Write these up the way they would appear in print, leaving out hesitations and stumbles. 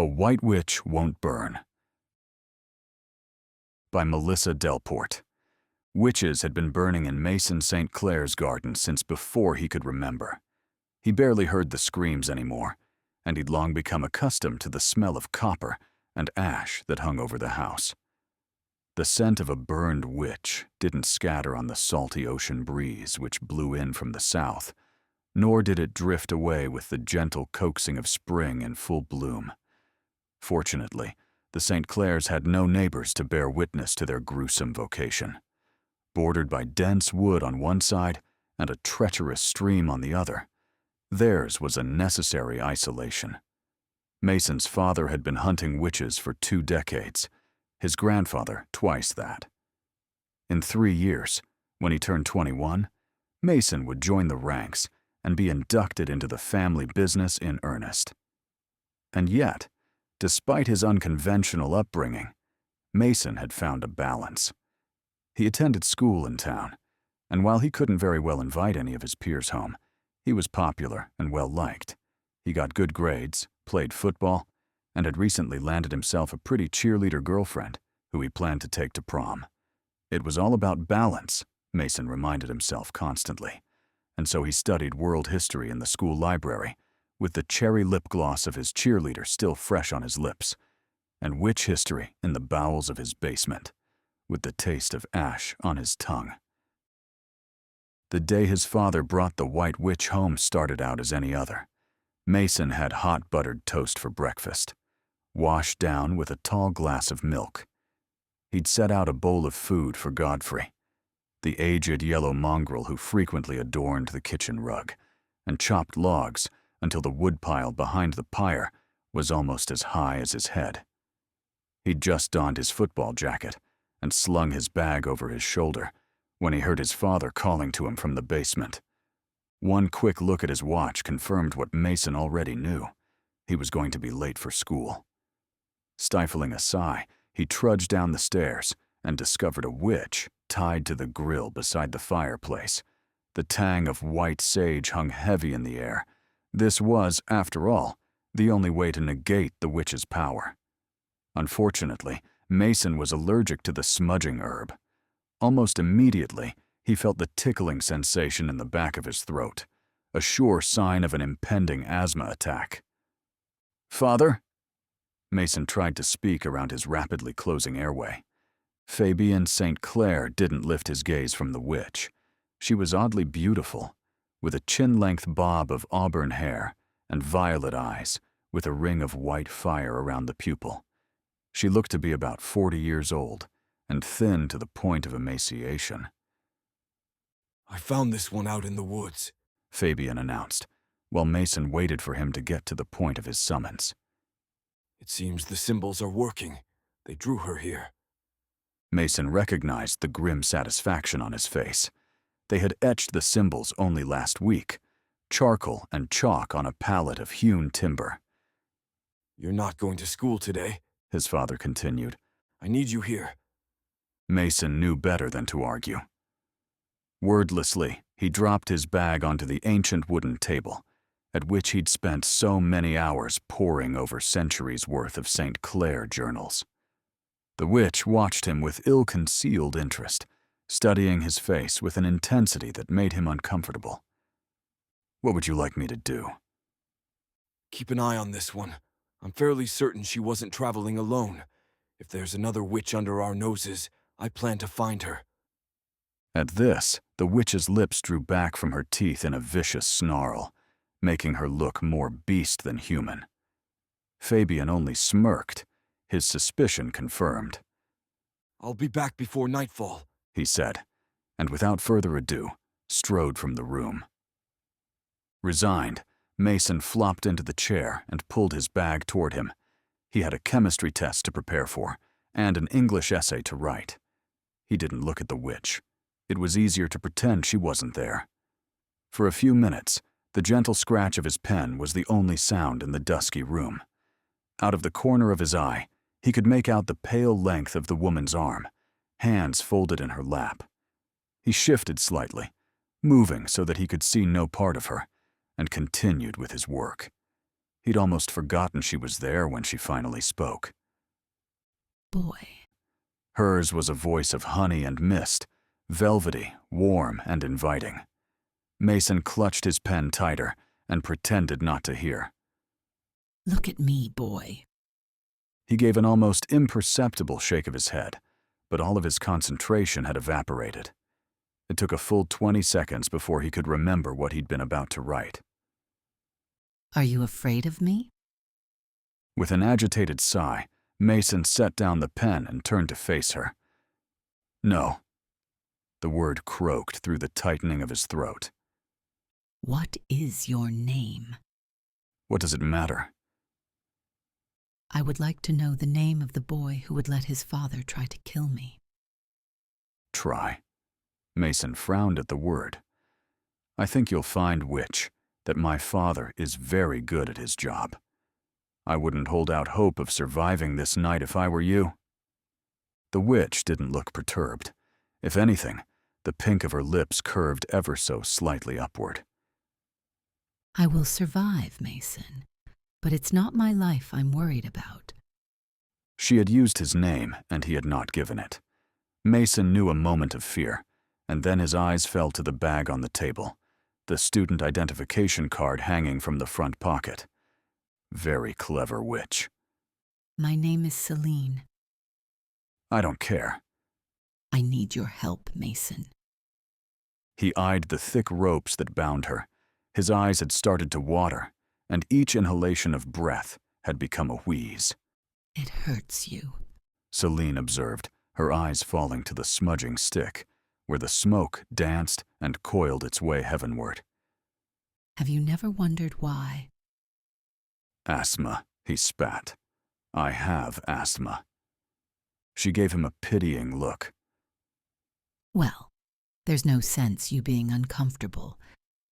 A White Witch Won't Burn by Melissa Delport. Witches had been burning in Mason St Clare's garden since before he could remember. He barely heard the screams anymore, and he'd long become accustomed to the smell of copper and ash that hung over the house. The scent of a burned witch didn't scatter on the salty ocean breeze which blew in from the south, nor did it drift away with the gentle coaxing of spring in full bloom. Fortunately, the St. Clares had no neighbors to bear witness to their gruesome vocation. Bordered by dense wood on one side and a treacherous stream on the other, theirs was a necessary isolation. Mason's father had been hunting witches for 2 decades, his grandfather twice that. In 3 years, when he turned 21, Mason would join the ranks and be inducted into the family business in earnest. And yet, despite his unconventional upbringing, Mason had found a balance. He attended school in town, and while he couldn't very well invite any of his peers home, he was popular and well-liked. He got good grades, played football, and had recently landed himself a pretty cheerleader girlfriend who he planned to take to prom. It was all about balance, Mason reminded himself constantly, and so he studied world history in the school library, with the cherry lip gloss of his cheerleader still fresh on his lips, and witch history in the bowels of his basement, with the taste of ash on his tongue. The day his father brought the White Witch home started out as any other. Mason had hot buttered toast for breakfast, washed down with a tall glass of milk. He'd set out a bowl of food for Godfrey, the aged yellow mongrel who frequently adorned the kitchen rug, and chopped logs until the woodpile behind the pyre was almost as high as his head. He'd just donned his football jacket and slung his bag over his shoulder when he heard his father calling to him from the basement. One quick look at his watch confirmed what Mason already knew. He was going to be late for school. Stifling a sigh, he trudged down the stairs and discovered a witch tied to the grill beside the fireplace. The tang of white sage hung heavy in the air. This was, after all, the only way to negate the witch's power. Unfortunately, Mason was allergic to the smudging herb. Almost immediately, he felt the tickling sensation in the back of his throat, a sure sign of an impending asthma attack. "Father?" Mason tried to speak around his rapidly closing airway. Fabian St. Clare didn't lift his gaze from the witch. She was oddly beautiful, with a chin-length bob of auburn hair and violet eyes with a ring of white fire around the pupil. She looked to be about 40 years old and thin to the point of emaciation. "I found this one out in the woods," Fabian announced, while Mason waited for him to get to the point of his summons. "It seems the symbols are working. They drew her here." Mason recognized the grim satisfaction on his face. They had etched the symbols only last week, charcoal and chalk on a pallet of hewn timber. "You're not going to school today," his father continued. "I need you here." Mason knew better than to argue. Wordlessly, he dropped his bag onto the ancient wooden table, at which he'd spent so many hours poring over centuries' worth of St. Clare journals. The witch watched him with ill-concealed interest, studying his face with an intensity that made him uncomfortable. "What would you like me to do?" "Keep an eye on this one. I'm fairly certain she wasn't traveling alone. If there's another witch under our noses, I plan to find her." At this, the witch's lips drew back from her teeth in a vicious snarl, making her look more beast than human. Fabian only smirked, his suspicion confirmed. "I'll be back before nightfall," he said, and without further ado, strode from the room. Resigned, Mason flopped into the chair and pulled his bag toward him. He had a chemistry test to prepare for, and an English essay to write. He didn't look at the witch. It was easier to pretend she wasn't there. For a few minutes, the gentle scratch of his pen was the only sound in the dusky room. Out of the corner of his eye, he could make out the pale length of the woman's arm, hands folded in her lap. He shifted slightly, moving so that he could see no part of her, and continued with his work. He'd almost forgotten she was there when she finally spoke. Boy. Hers was a voice of honey and mist, velvety, warm, and inviting. Mason clutched his pen tighter and pretended not to hear. Look at me, boy. He gave an almost imperceptible shake of his head, but all of his concentration had evaporated. It took a full 20 seconds before he could remember what he'd been about to write. Are you afraid of me? With an agitated sigh, Mason set down the pen and turned to face her. No. The word croaked through the tightening of his throat. What is your name? What does it matter? I would like to know the name of the boy who would let his father try to kill me. Try. Mason frowned at the word. I think you'll find, witch, that my father is very good at his job. I wouldn't hold out hope of surviving this night if I were you. The witch didn't look perturbed. If anything, the pink of her lips curved ever so slightly upward. I will survive, Mason, but it's not my life I'm worried about. She had used his name, and he had not given it. Mason knew a moment of fear, and then his eyes fell to the bag on the table, the student identification card hanging from the front pocket. Very clever witch. My name is Celine. I don't care. I need your help, Mason. He eyed the thick ropes that bound her. His eyes had started to water, and each inhalation of breath had become a wheeze. It hurts you, Celine observed, her eyes falling to the smudging stick, where the smoke danced and coiled its way heavenward. Have you never wondered why? Asthma, he spat. I have asthma. She gave him a pitying look. Well, there's no sense you being uncomfortable,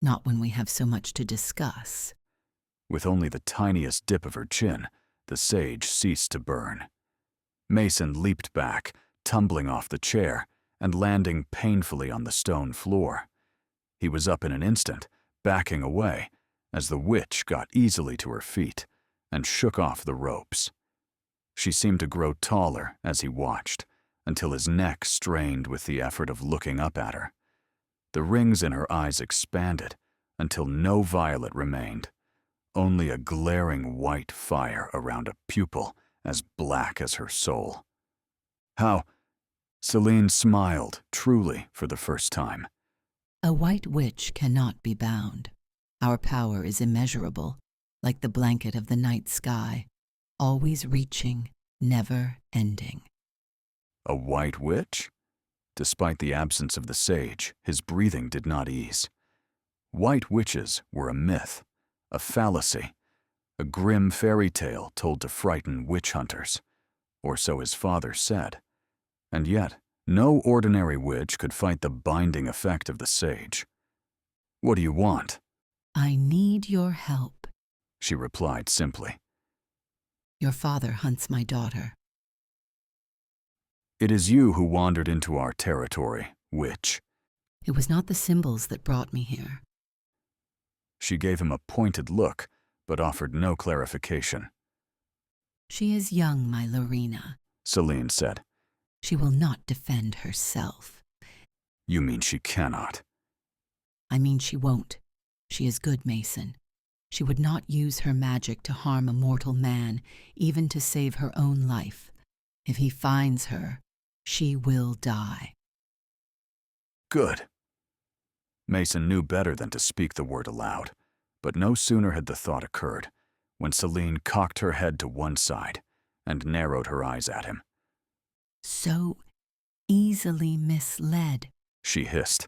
not when we have so much to discuss. With only the tiniest dip of her chin, the sage ceased to burn. Mason leaped back, tumbling off the chair and landing painfully on the stone floor. He was up in an instant, backing away, as the witch got easily to her feet and shook off the ropes. She seemed to grow taller as he watched, until his neck strained with the effort of looking up at her. The rings in her eyes expanded until no violet remained, only a glaring white fire around a pupil as black as her soul. How? Celine smiled, truly, for the first time. A white witch cannot be bound. Our power is immeasurable, like the blanket of the night sky, always reaching, never ending. A white witch? Despite the absence of the sage, his breathing did not ease. White witches were a myth, a fallacy, a grim fairy tale told to frighten witch hunters, or so his father said. And yet, no ordinary witch could fight the binding effect of the sage. What do you want? I need your help, She replied simply. Your father hunts my daughter. It is you who wandered into our territory, witch. It was not the symbols that brought me here. She gave him a pointed look, but offered no clarification. She is young, my Lorena. Celine said. She will not defend herself. You mean she cannot? I mean she won't. She is good, Mason. She would not use her magic to harm a mortal man, even to save her own life. If he finds her, she will die. Good. Mason knew better than to speak the word aloud, but no sooner had the thought occurred when Celine cocked her head to one side and narrowed her eyes at him. So easily misled. She hissed.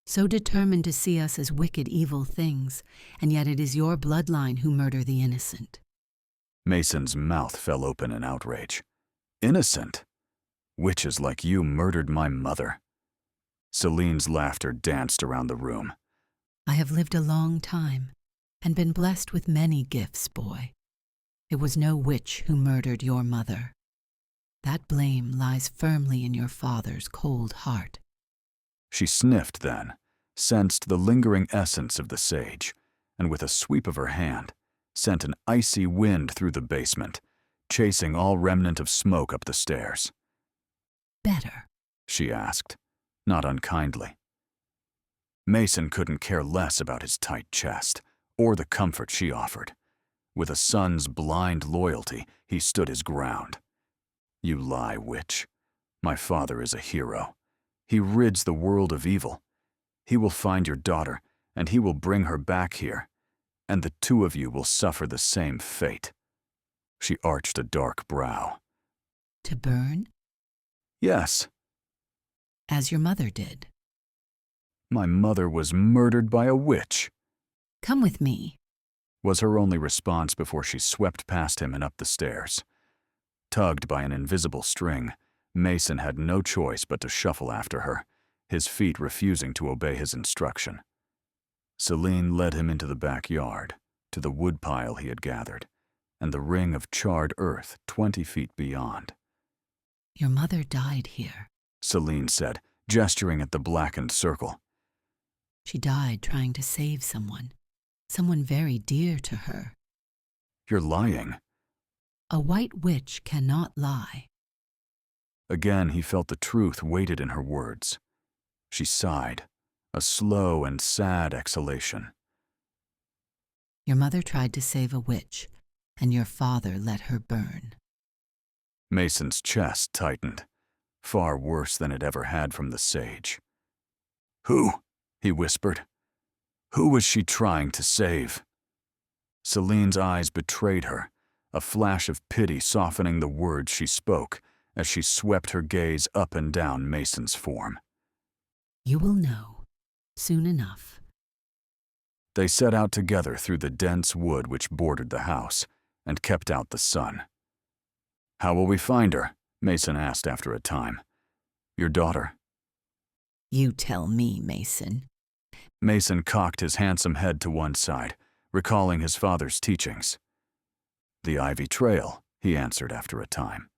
So determined to see us as wicked, evil things, and yet it is your bloodline who murder the innocent. Mason's mouth fell open in outrage. Innocent? Witches like you murdered my mother. Celine's laughter danced around the room. I have lived a long time, and been blessed with many gifts, boy. It was no witch who murdered your mother. That blame lies firmly in your father's cold heart. She sniffed then, sensed the lingering essence of the sage, and with a sweep of her hand, sent an icy wind through the basement, chasing all remnant of smoke up the stairs. Better. She asked, not unkindly. Mason couldn't care less about his tight chest, or the comfort she offered. With a son's blind loyalty, he stood his ground. You lie, witch. My father is a hero. He rids the world of evil. He will find your daughter, and he will bring her back here, and the two of you will suffer the same fate. She arched a dark brow. To burn? Yes. As your mother did. My mother was murdered by a witch, Come with me. was her only response before she swept past him and up the stairs. Tugged by an invisible string, Mason had no choice but to shuffle after her, his feet refusing to obey his instruction. Celine led him into the backyard, to the woodpile he had gathered, and the ring of charred earth 20 feet beyond. Your mother died here. Celine said, gesturing at the blackened circle. She died trying to save someone very dear to her. You're lying. A white witch cannot lie. Again, he felt the truth weighted in her words. She sighed, a slow and sad exhalation. Your mother tried to save a witch, and your father let her burn. Mason's chest tightened, far worse than it ever had from the sage. Who? He whispered. Who was she trying to save? Celine's eyes betrayed her, a flash of pity softening the words she spoke as she swept her gaze up and down Mason's form. You will know, soon enough. They set out together through the dense wood which bordered the house and kept out the sun. How will we find her? Mason asked after a time. Your daughter? You tell me, Mason. Mason cocked his handsome head to one side, recalling his father's teachings. The Ivy Trail, he answered after a time.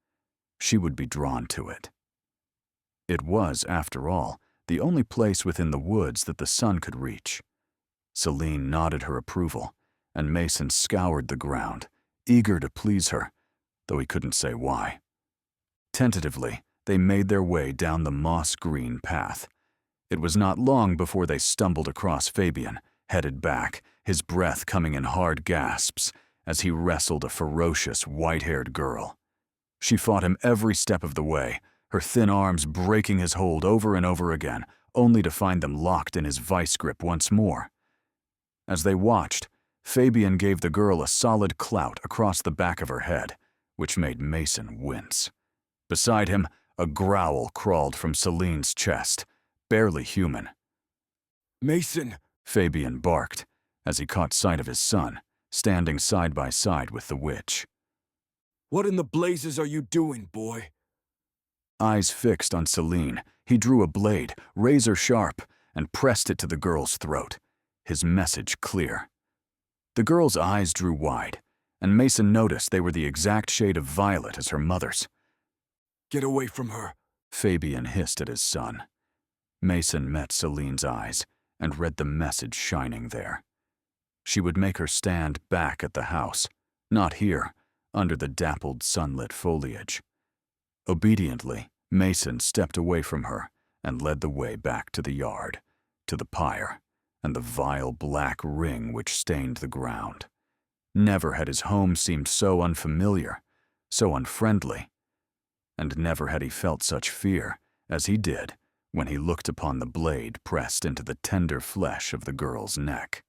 She would be drawn to it. It was, after all, the only place within the woods that the sun could reach. Celine nodded her approval, and Mason scoured the ground, eager to please her, though he couldn't say why. Tentatively, they made their way down the moss-green path. It was not long before they stumbled across Fabian, headed back, his breath coming in hard gasps as he wrestled a ferocious, white-haired girl. She fought him every step of the way, her thin arms breaking his hold over and over again, only to find them locked in his vice grip once more. As they watched, Fabian gave the girl a solid clout across the back of her head, which made Mason wince. Beside him, a growl crawled from Celine's chest, barely human. Mason! Fabian barked as he caught sight of his son, standing side by side with the witch. What in the blazes are you doing, boy? Eyes fixed on Celine, he drew a blade, razor sharp, and pressed it to the girl's throat, his message clear. The girl's eyes drew wide, and Mason noticed they were the exact shade of violet as her mother's. Get away from her, Fabian hissed at his son. Mason met Celine's eyes and read the message shining there. She would make her stand back at the house, not here, under the dappled sunlit foliage. Obediently, Mason stepped away from her and led the way back to the yard, to the pyre, and the vile black ring which stained the ground. Never had his home seemed so unfamiliar, so unfriendly, and never had he felt such fear as he did when he looked upon the blade pressed into the tender flesh of the girl's neck.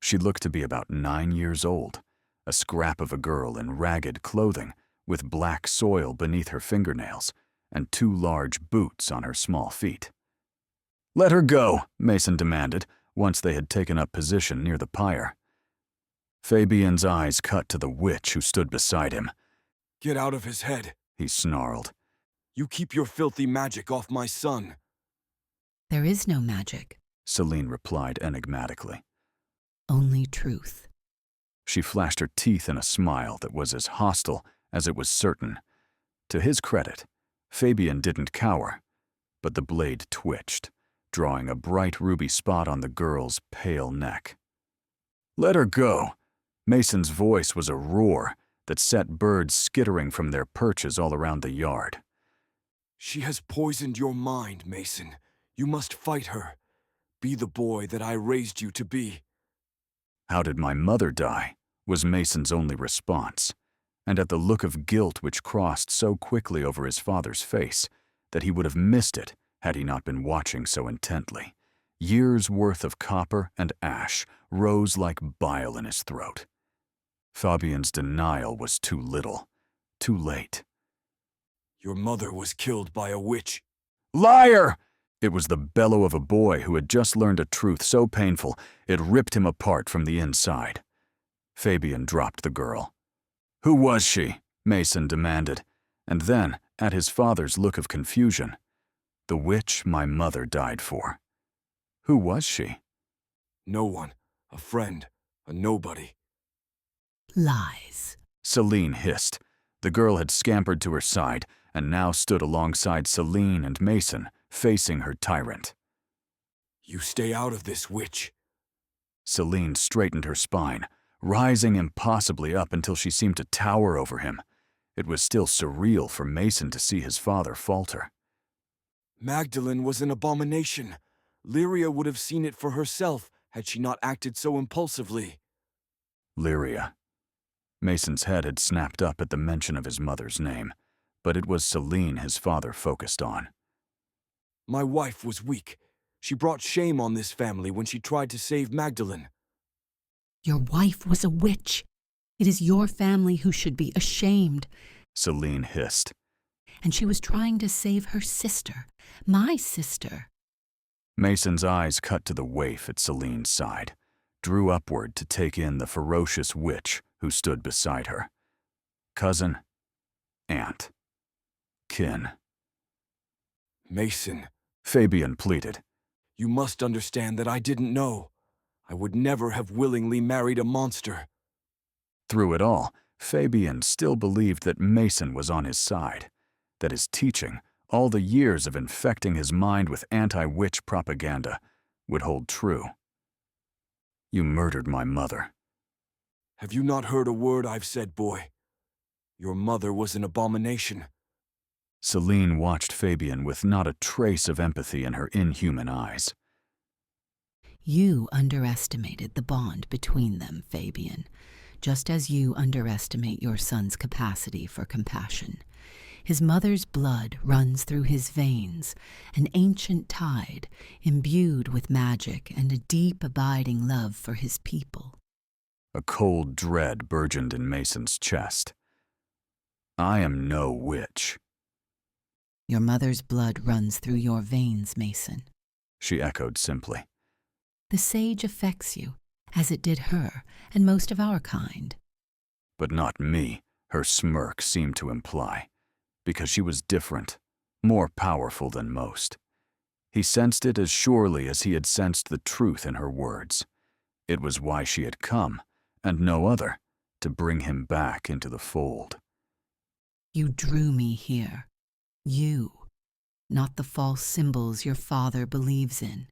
She looked to be about 9 years old, a scrap of a girl in ragged clothing, with black soil beneath her fingernails and 2 large boots on her small feet. "Let her go," Mason demanded, once they had taken up position near the pyre. Fabian's eyes cut to the witch who stood beside him. Get out of his head, He snarled. You keep your filthy magic off my son. There is no magic, Celine replied enigmatically. only truth. She flashed her teeth in a smile that was as hostile as it was certain. To his credit, Fabian didn't cower, but the blade twitched, drawing a bright ruby spot on the girl's pale neck. "Let her go," Mason's voice was a roar that set birds skittering from their perches all around the yard. She has poisoned your mind, Mason. You must fight her. Be the boy that I raised you to be. How did my mother die? Was Mason's only response. And at the look of guilt which crossed so quickly over his father's face that he would have missed it had he not been watching so intently, years' worth of copper and ash rose like bile in his throat. Fabian's denial was too little, too late. Your mother was killed by a witch. Liar! It was the bellow of a boy who had just learned a truth so painful it ripped him apart from the inside. Fabian dropped the girl. Who was she? Mason demanded, and then, at his father's look of confusion, the witch my mother died for. Who was she? No one. A friend. A nobody. Lies. Celine hissed. The girl had scampered to her side and now stood alongside Celine and Mason, facing her tyrant. You stay out of this, witch. Celine straightened her spine, rising impossibly up until she seemed to tower over him. It was still surreal for Mason to see his father falter. Magdalene was an abomination. Lyria would have seen it for herself had she not acted so impulsively. Lyria. Mason's head had snapped up at the mention of his mother's name, but it was Celine his father focused on. My wife was weak. She brought shame on this family when she tried to save Magdalene. Your wife was a witch. It is your family who should be ashamed. Celine hissed. And she was trying to save her sister, my sister. Mason's eyes cut to the waif at Celine's side, drew upward to take in the ferocious witch who stood beside her. Cousin, aunt, kin. Mason, Fabian pleaded. you must understand that I didn't know. I would never have willingly married a monster. Through it all, Fabian still believed that Mason was on his side, that his teaching, all the years of infecting his mind with anti-witch propaganda, would hold true. You murdered my mother. Have you not heard a word I've said, boy? Your mother was an abomination. Celine watched Fabian with not a trace of empathy in her inhuman eyes. You underestimated the bond between them, Fabian, just as you underestimate your son's capacity for compassion. His mother's blood runs through his veins, an ancient tide imbued with magic and a deep, abiding love for his people. A cold dread burgeoned in Mason's chest. I am no witch, Your mother's blood runs through your veins, Mason. she echoed simply. The sage affects you, as it did her and most of our kind. But not me, her smirk seemed to imply, because she was different, more powerful than most. He sensed it as surely as he had sensed the truth in her words. It was why she had come, and no other, to bring him back into the fold. You drew me here. You, not the false symbols your father believes in.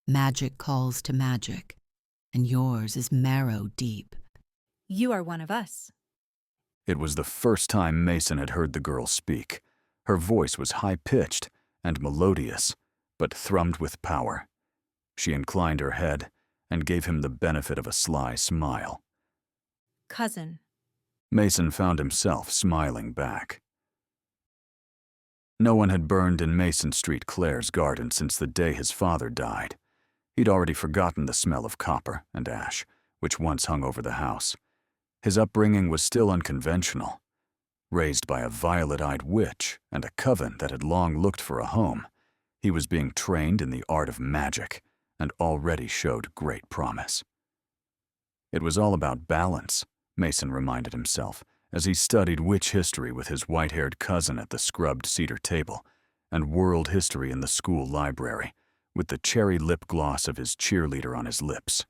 Magic calls to magic, and yours is marrow deep. You are one of us. It was the first time Mason had heard the girl speak. Her voice was high-pitched and melodious, but thrummed with power. She inclined her head and gave him the benefit of a sly smile. Cousin. Mason found himself smiling back. No one had burned in Mason St Clare's garden since the day his father died. He'd already forgotten the smell of copper and ash, which once hung over the house. His upbringing was still unconventional. Raised by a violet-eyed witch and a coven that had long looked for a home, he was being trained in the art of magic and already showed great promise. It was all about balance, Mason reminded himself, as he studied witch history with his white-haired cousin at the scrubbed cedar table, and world history in the school library, with the cherry lip gloss of his cheerleader on his lips.